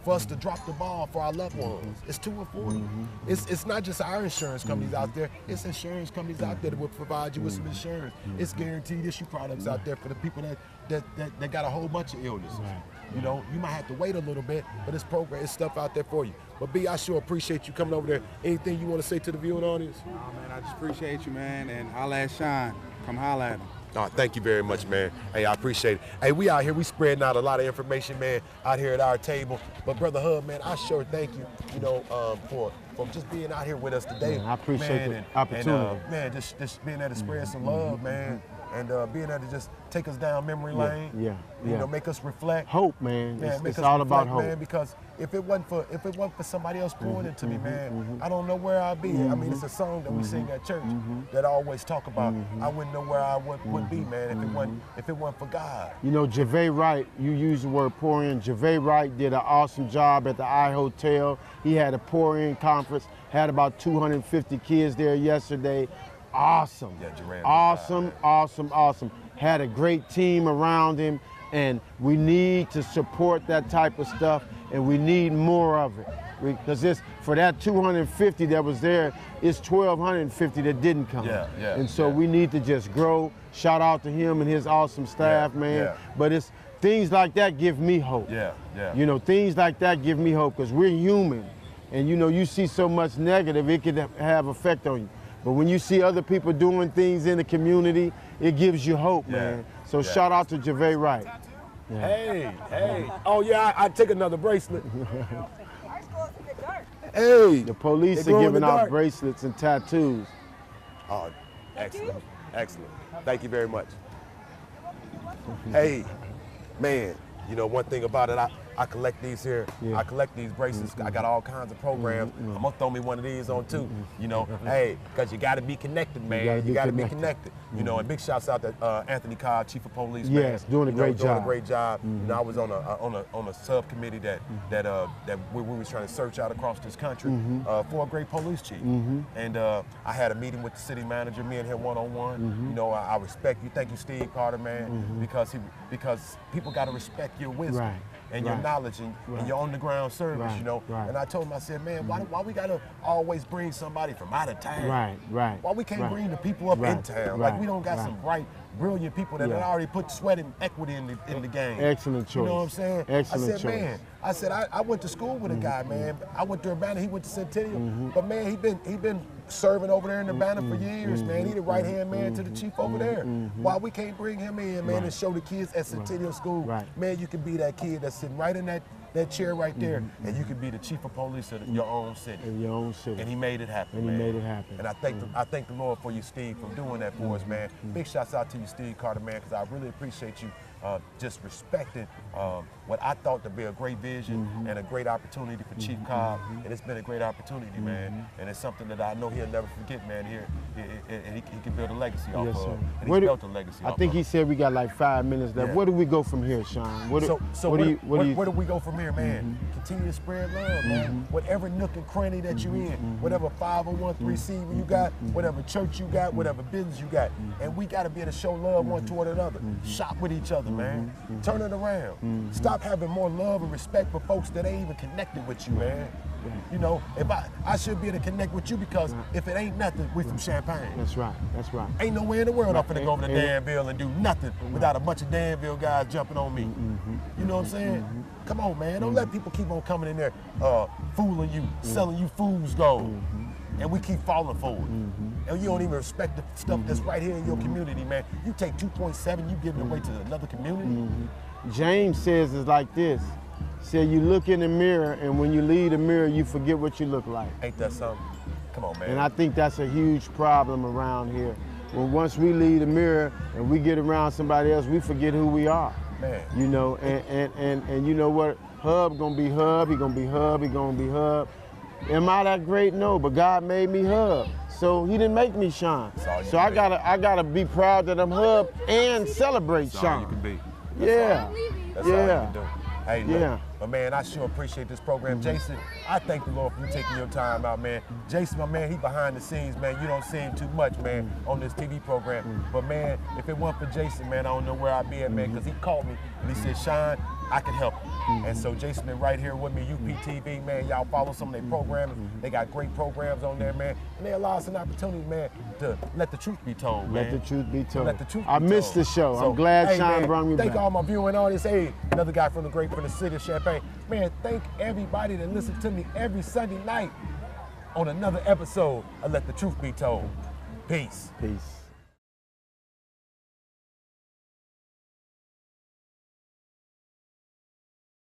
for us to drop the ball for our loved ones. It's too affordable. It's not just our insurance companies out there, it's insurance companies out there that will provide you with some insurance. It's guaranteed issue products out there for the people that got a whole bunch of illness. You know, you might have to wait a little bit, but it's stuff out there for you. But B, I sure appreciate you coming over there. Anything you want to say to the viewing audience? Oh man, I just appreciate you, man, and holla at Sean. Come holla at him. Oh, thank you very much, man. Hey, I appreciate it. Hey, we out here, we spreading out a lot of information, man, out here at our table. But Brother Hub, man, I sure thank you, for just being out here with us today. Man, I appreciate the opportunity. Man, just being able to spread some love, man, and being able to just take us down memory lane. Yeah. Make us reflect. Hope, man. Man, It's all about hope. man, because if it wasn't for somebody else pouring into me, man, I don't know where I'd be. I mean, it's a song that we sing at church that I always talk about. I wouldn't know where I would be, man, if it wasn't for God. You know, Gervais Wright, you use the word pour in. Gervais Wright did an awesome job at the I Hotel. He had a pour in conference, had about 250 kids there yesterday. Awesome. Yeah, awesome. Had a great team around him, and we need to support that type of stuff, and we need more of it. Because for that 250 that was there, it's 1,250 that didn't come. And so we need to just grow. Shout out to him and his awesome staff, man. Yeah. But it's things like that give me hope. Yeah. You know, things like that give me hope, because we're human. And you know, you see so much negative, it can have effect on you. But when you see other people doing things in the community, it gives you hope, man. So shout out to Gervais Wright. Yeah. Hey. Oh yeah, I take another bracelet. Ours glows in the dark. Hey. The police They are glow in giving the out dark. bracelets and tattoos. Oh, excellent. Thank you very much. Hey, man, you know one thing about it, I collect these here. I collect these bracelets. I got all kinds of programs. I'm gonna throw me one of these on too. You know, hey, because you gotta be connected, man. You gotta be connected. You know, and big shouts out to Anthony Cobb, Chief of Police. Yes, man. doing a great job. Doing a great job. You know, I was on a subcommittee that we was trying to search out across this country for a great police chief. And I had a meeting with the city manager, me and him one-on-one. You know, I respect you. Thank you, Steve Carter, man, because people gotta respect your wisdom. And your knowledge and your on-the-ground service, you know. And I told him, I said, man, why we gotta always bring somebody from out of town? Why we can't bring the people up in town? Like we don't got some bright, brilliant people that already put sweat and equity in the game. Excellent choice. You know what I'm saying? Excellent I said, choice. man, I went to school with a guy, man. I went to Urbana, he went to Centennial. But man, he been serving over there in Urbana for years, man. He the right-hand man to the chief over there. Why we can't bring him in, man, and show the kids at Centennial School, man, you can be that kid that's sitting right in that chair right there, and you can be the chief of police of your own city. In your own city. And he made it happen, man. And I thank the Lord for you, Steve, for doing that for us, man. Big shouts out to you, Steve Carter, man, because I really appreciate you just respecting what I thought to be a great vision and a great opportunity for Chief Cobb. And it's been a great opportunity, man. And it's something that I know he'll never forget, man. And he can build a legacy off of. And he's built a legacy off of. I think he said we got like 5 minutes left. Yeah. Where do we go from here, Sean? Where do we go from here, man? Continue to spread love, man. Whatever nook and cranny that you in, whatever 501(c) you got, whatever church you got, whatever business you got, and we got to be able to show love one toward another. Shop with each other, man. Turn it around. Stop having more love and respect for folks that ain't even connected with you, man. You know, if I should be able to connect with you because if it ain't nothing, we from Champaign. That's right. Ain't nowhere in the world I'm finna go over to Danville and do nothing without a bunch of Danville guys jumping on me. You know what I'm saying? Come on, man. Don't let people keep on coming in there fooling you, selling you fool's gold. And we keep falling for it. And you don't even respect the stuff that's right here in your community, man. You take 2.7, you give it away to another community. James says it's like this. Said you look in the mirror, and when you leave the mirror, you forget what you look like. Ain't that something? Come on, man. And I think that's a huge problem around here. When once we leave the mirror and we get around somebody else, we forget who we are. Man. You know, and you know what? Hub gonna be Hub, he gonna be Hub, he gonna be Hub. Am I that great? No, but God made me Hub. So he didn't make me Sean. So I gotta be proud that I'm Hub and celebrate Sean. That's all you can be. That's all you can do. Hey, look, Yeah. but man, I sure appreciate this program. Jason, I thank the Lord for you taking your time out, man. Jason, my man, he behind the scenes, man. You don't see him too much, man, on this TV program. But man, if it weren't for Jason, man, I don't know where I'd be at, man, because he called me and he said, Sean, I can help you. And so Jason is right here with me, UPTV, man. Y'all follow some of their programming. They got great programs on there, man. And they allow us an opportunity, man, to let the truth be told, man. Let the truth be told. Let the truth be I missed told. the show. So, I'm glad hey, Sean man, brought me back. Thank all my viewing audience. Hey, another guy from the city of Champaign. Man, thank everybody that listens to me every Sunday night on another episode of Let the Truth Be Told. Peace. Peace.